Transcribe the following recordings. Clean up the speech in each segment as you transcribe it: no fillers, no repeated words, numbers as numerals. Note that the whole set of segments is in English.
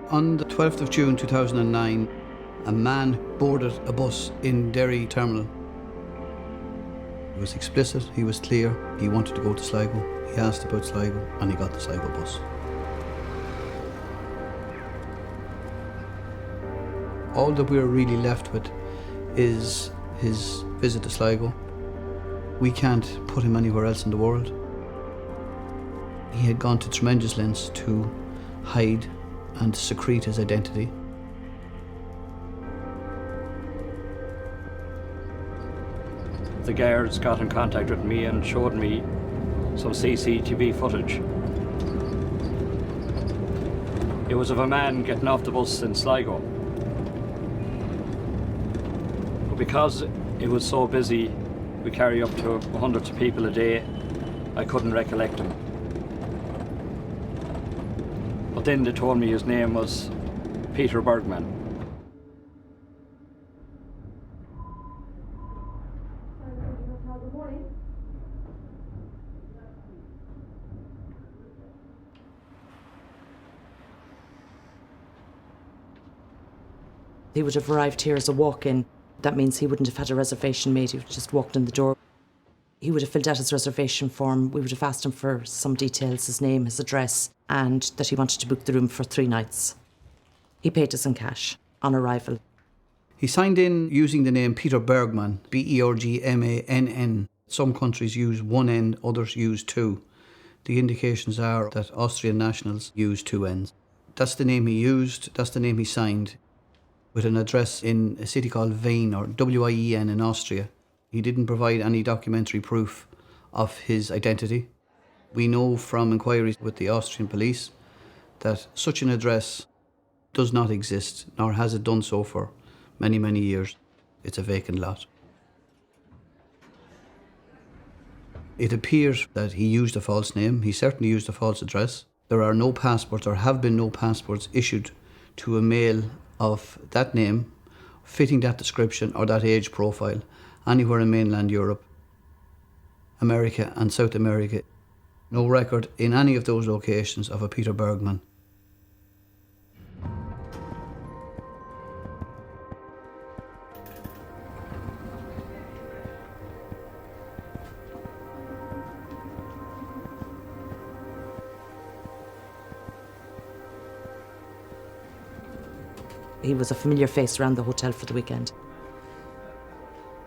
On the 12th of June 2009, a man boarded a bus in Derry Terminal. He was explicit, he was clear, he wanted to go to Sligo. He asked about Sligo and he got the Sligo bus. All that we're really left with is his visit to Sligo. We can't put him anywhere else in the world. He had gone to tremendous lengths to hide and secrete his identity. The guards got in contact with me and showed me some CCTV footage. It was of a man getting off the bus in Sligo. But because it was so busy, we carry up to hundreds of people a day, I couldn't recollect him. But then they told me his name was Peter Bergman. He would have arrived here as a walk-in. That means he wouldn't have had a reservation made, he would have just walked in the door. He would have filled out his reservation form. We would have asked him for some details, his name, his address, and that he wanted to book the room for 3 nights. He paid us in cash on arrival. He signed in using the name Peter Bergman, Bergmann. Some countries use one N, others use 2. The indications are that Austrian nationals use 2 N's. That's the name he used, that's the name he signed, with an address in a city called Wien, or Wien in Austria. He didn't provide any documentary proof of his identity. We know from inquiries with the Austrian police that such an address does not exist, nor has it done so for many, many years. It's a vacant lot. It appears that he used a false name. He certainly used a false address. There are no passports, or have been no passports issued to a male of that name, fitting that description or that age profile, anywhere in mainland Europe, America and South America. No record in any of those locations of a Peter Bergman. He was a familiar face around the hotel for the weekend.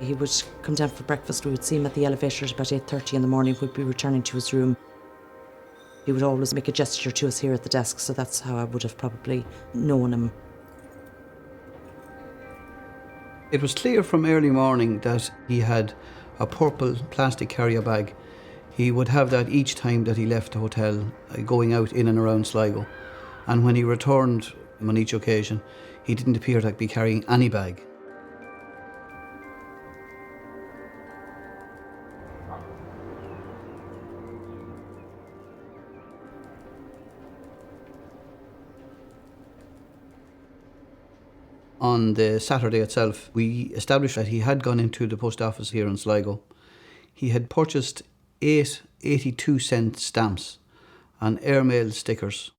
He would come down for breakfast. We would see him at the elevator at about 8:30 in the morning. We'd be returning to his room. He would always make a gesture to us here at the desk, so that's how I would have probably known him. It was clear from early morning that he had a purple plastic carrier bag. He would have that each time that he left the hotel, going out in and around Sligo. And when he returned on each occasion, he didn't appear to be carrying any bag. On the Saturday itself, we established that he had gone into the post office here in Sligo. He had purchased 8 82-cent stamps and airmail stickers.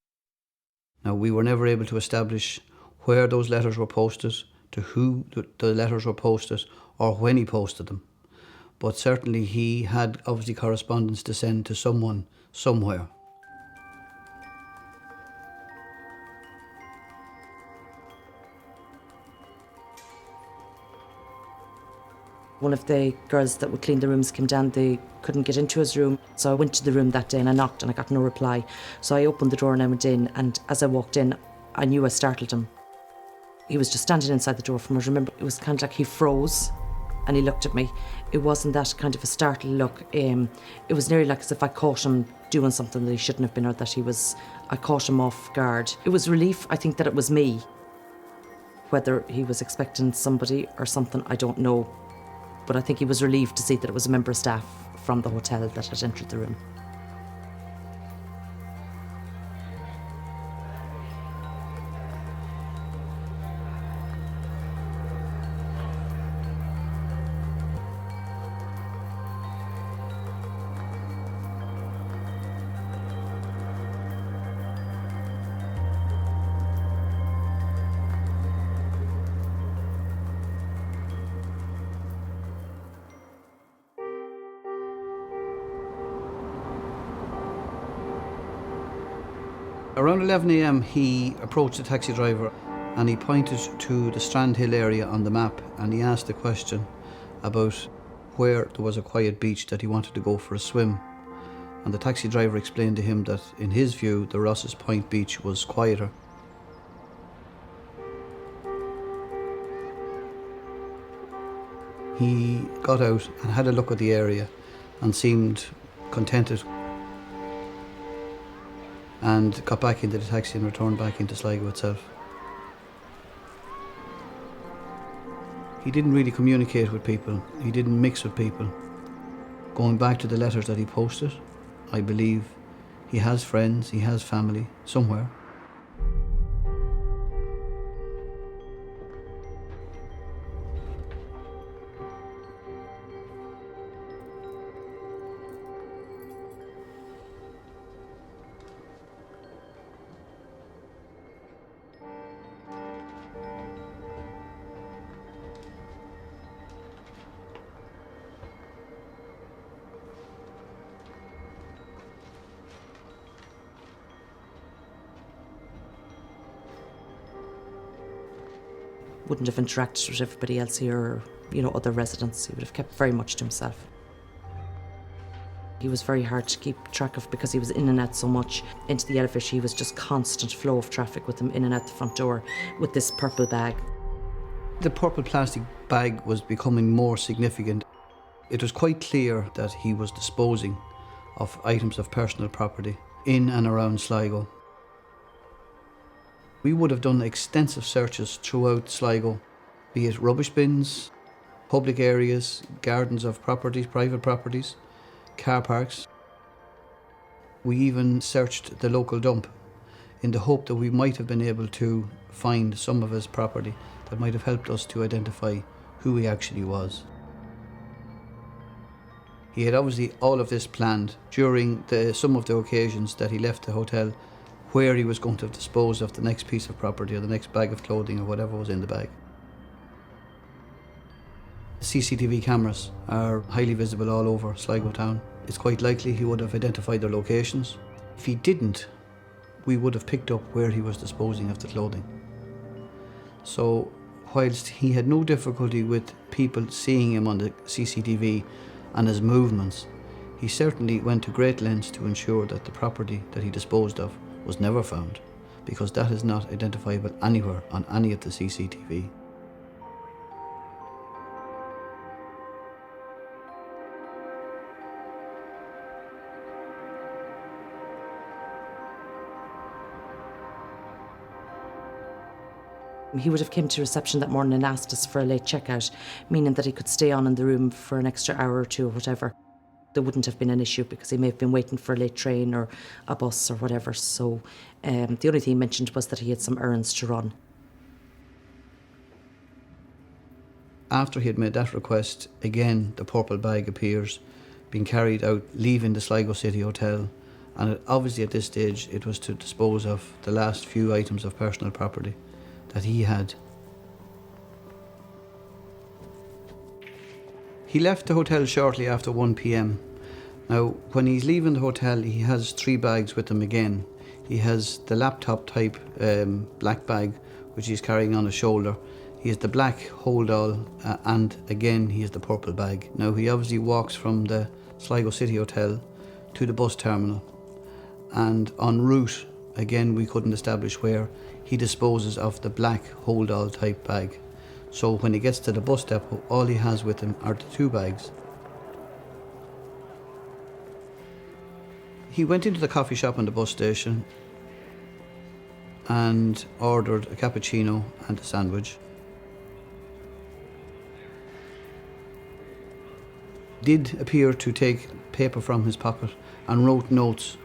Now, we were never able to establish where those letters were posted, to who the letters were posted, or when he posted them. But certainly he had obviously correspondence to send to someone, somewhere. One of the girls that would clean the rooms came down. They couldn't get into his room. So I went to the room that day and I knocked and I got no reply. So I opened the door and I went in, and as I walked in, I knew I startled him. He was just standing inside the door from us. Remember, it was kind of like he froze and he looked at me. It wasn't that kind of a startled look. It was nearly like as if I caught him doing something that he shouldn't have been, or that I caught him off guard. It was relief, I think, that it was me. Whether he was expecting somebody or something, I don't know. But I think he was relieved to see that it was a member of staff from the hotel that had entered the room. Around 11 a.m. he approached the taxi driver and he pointed to the Strand Hill area on the map, and he asked a question about where there was a quiet beach that he wanted to go for a swim. And the taxi driver explained to him that in his view the Ross's Point beach was quieter. He got out and had a look at the area and seemed contented, and got back into the taxi and returned back into Sligo itself. He didn't really communicate with people, he didn't mix with people. Going back to the letters that he posted, I believe he has friends, he has family somewhere. Wouldn't have interacted with everybody else here or, other residents. He would have kept very much to himself. He was very hard to keep track of because he was in and out so much. Into the elevator, he was just constant flow of traffic with him in and out the front door with this purple bag. The purple plastic bag was becoming more significant. It was quite clear that he was disposing of items of personal property in and around Sligo. We would have done extensive searches throughout Sligo, be it rubbish bins, public areas, gardens of properties, private properties, car parks. We even searched the local dump in the hope that we might have been able to find some of his property that might have helped us to identify who he actually was. He had obviously all of this planned during some of the occasions that he left the hotel, where he was going to dispose of the next piece of property or the next bag of clothing or whatever was in the bag. CCTV cameras are highly visible all over Sligo town. It's quite likely he would have identified their locations. If he didn't, we would have picked up where he was disposing of the clothing. So, whilst he had no difficulty with people seeing him on the CCTV and his movements, he certainly went to great lengths to ensure that the property that he disposed of was never found, because that is not identifiable anywhere on any of the CCTV. He would have come to reception that morning and asked us for a late checkout, meaning that he could stay on in the room for an extra hour or two or whatever. There wouldn't have been an issue because he may have been waiting for a late train or a bus or whatever. So the only thing he mentioned was that he had some errands to run. After he had made that request, again the purple bag appears, being carried out, leaving the Sligo City Hotel, and obviously at this stage it was to dispose of the last few items of personal property that he had. He left the hotel shortly after 1 p.m. Now, when he's leaving the hotel, he has 3 bags with him again. He has the laptop type black bag, which he's carrying on his shoulder. He has the black hold-all, and again, he has the purple bag. Now, he obviously walks from the Sligo City Hotel to the bus terminal, and en route, again, we couldn't establish where, he disposes of the black hold-all type bag. So when he gets to the bus depot, all he has with him are the 2 bags. He went into the coffee shop on the bus station and ordered a cappuccino and a sandwich. Did appear to take paper from his pocket and wrote notes.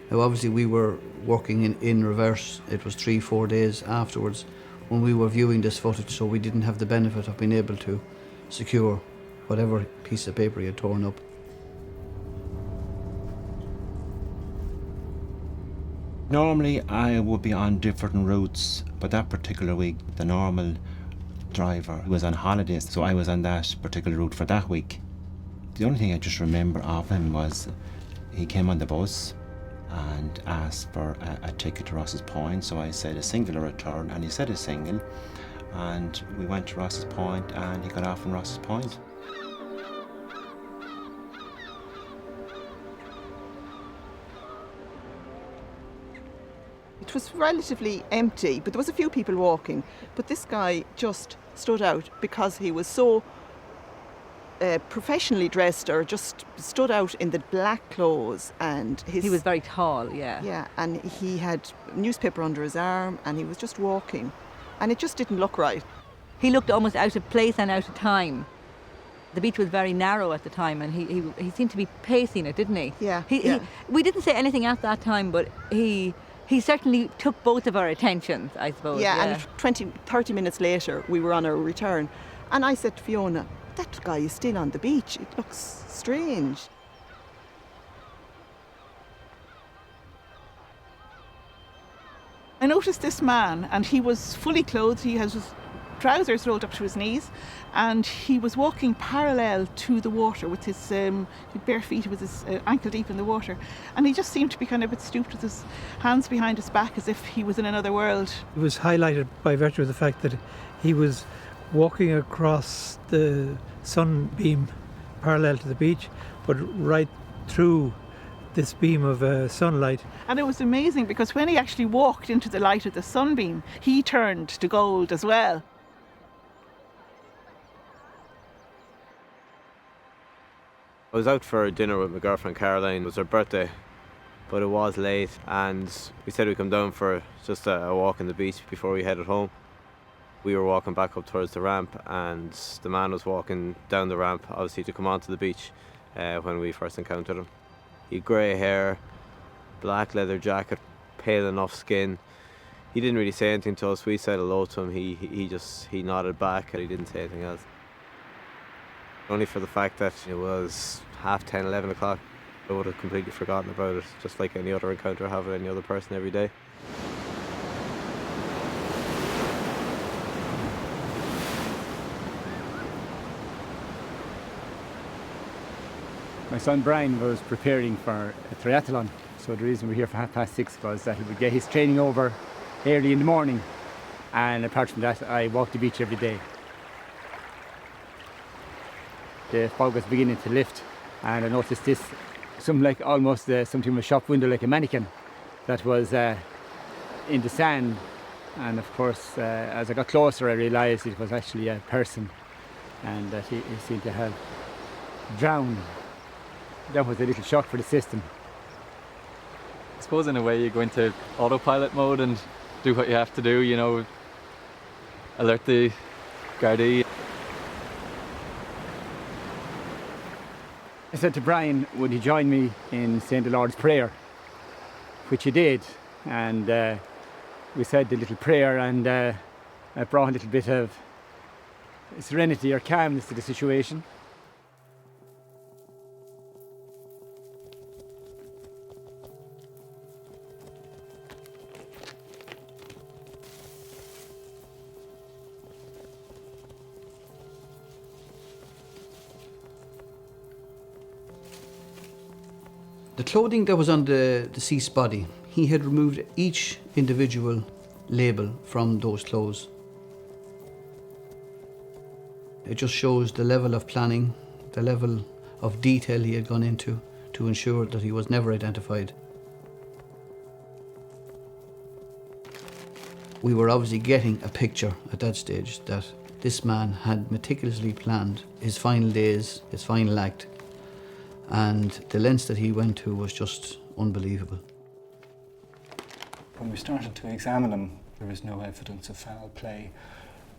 Now obviously we were working in reverse. It was 3-4 days afterwards when we were viewing this footage, so we didn't have the benefit of being able to secure whatever piece of paper he had torn up. Normally I would be on different routes, but that particular week the normal driver was on holidays, so I was on that particular route for that week. The only thing I just remember of him was He came on the bus and asked for a ticket to Ross's Point, so I said a single or return, and he said a single, and we went to Ross's Point and he got off in Ross's Point. It was relatively empty, but there was a few people walking. But this guy just stood out because he was so professionally dressed, or just stood out in the black clothes, and He was very tall, yeah. yeah, and he had a newspaper under his arm, and he was just walking, and it just didn't look right. He looked almost out of place and out of time. The beach was very narrow at the time, and he seemed to be pacing it, didn't he? Yeah, He, yeah. we didn't say anything at that time, but he certainly took both of our attentions, I suppose. Yeah, and 30 minutes later, we were on our return, and I said to Fiona, that guy is still on the beach. It looks strange. I noticed this man, and he was fully clothed. He has his trousers rolled up to his knees, and he was walking parallel to the water with his bare feet, with his ankle deep in the water. And he just seemed to be kind of a bit stooped with his hands behind his back, as if he was in another world. It was highlighted by virtue of the fact that he was walking across the sunbeam parallel to the beach, but right through this beam of sunlight. And it was amazing because when he actually walked into the light of the sunbeam, he turned to gold as well. I was out for dinner with my girlfriend Caroline. It was her birthday, but it was late, and we said we'd come down for just a walk on the beach before we headed home. We were walking back up towards the ramp, and the man was walking down the ramp, obviously to come onto the beach when we first encountered him. He had grey hair, black leather jacket, pale enough skin. He didn't really say anything to us. We said hello to him. He nodded back, and he didn't say anything else. Only for the fact that it was 10:30, 11 o'clock. I would have completely forgotten about it, just like any other encounter I have with any other person every day. My son Brian was preparing for a triathlon, so the reason we're here for 6:30 was that he would get his training over early in the morning, and apart from that I walk the beach every day. The fog was beginning to lift, and I noticed this, something like almost something from a shop window, like a mannequin that was in the sand, and of course as I got closer I realised it was actually a person, and that he seemed to have drowned. That was a little shock for the system. I suppose in a way you go into autopilot mode and do what you have to do, you know, alert the Gardaí. I said to Brian, would he join me in saying the Lord's Prayer, which he did, and we said the little prayer, and it brought a little bit of serenity or calmness to the situation. The clothing that was on the deceased body, he had removed each individual label from those clothes. It just shows the level of planning, the level of detail he had gone into to ensure that he was never identified. We were obviously getting a picture at that stage that this man had meticulously planned his final days, his final act, and the lengths that he went to was just unbelievable. When we started to examine him, there was no evidence of foul play,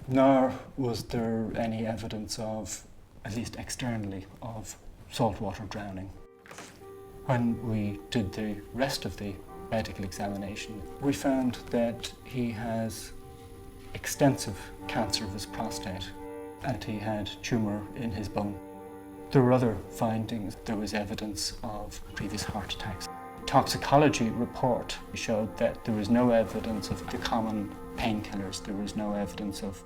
nor was there any evidence of, at least externally, of saltwater drowning. When we did the rest of the medical examination, we found that he has extensive cancer of his prostate, and he had tumour in his bone. There were other findings. There was evidence of previous heart attacks. Toxicology report showed that there was no evidence of the common painkillers. There was no evidence of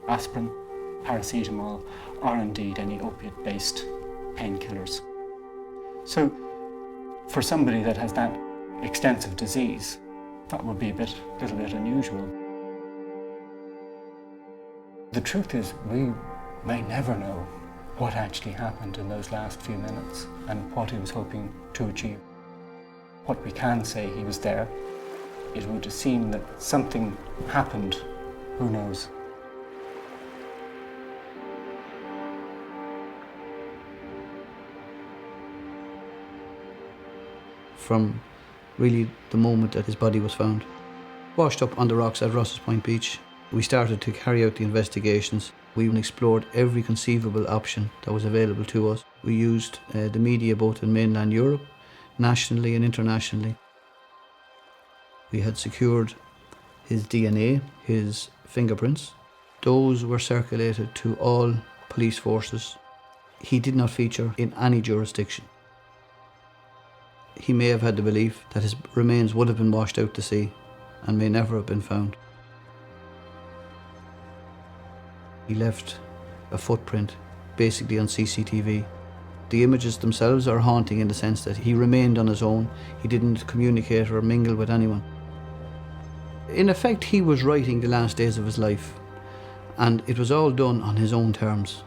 aspirin, paracetamol, or indeed any opiate-based painkillers. So For somebody that has that extensive disease, that would be a little bit unusual. The truth is, we may never know what actually happened in those last few minutes and what he was hoping to achieve. What we can say, he was there. It would seem that something happened. Who knows? From really the moment that his body was found. Washed up on the rocks at Rosses Point Beach, we started to carry out the investigations. We explored every conceivable option that was available to us. We used the media both in mainland Europe, nationally and internationally. We had secured his DNA, his fingerprints. Those were circulated to all police forces. He did not feature in any jurisdiction. He may have had the belief that his remains would have been washed out to sea and may never have been found. He left a footprint basically on CCTV. The images themselves are haunting in the sense that he remained on his own. He didn't communicate or mingle with anyone. In effect, he was writing the last days of his life, and it was all done on his own terms,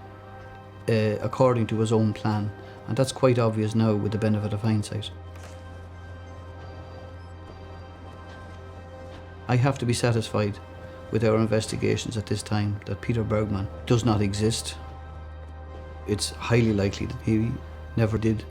according to his own plan, and that's quite obvious now with the benefit of hindsight. I have to be satisfied with our investigations at this time that Peter Bergman does not exist. It's highly likely that he never did.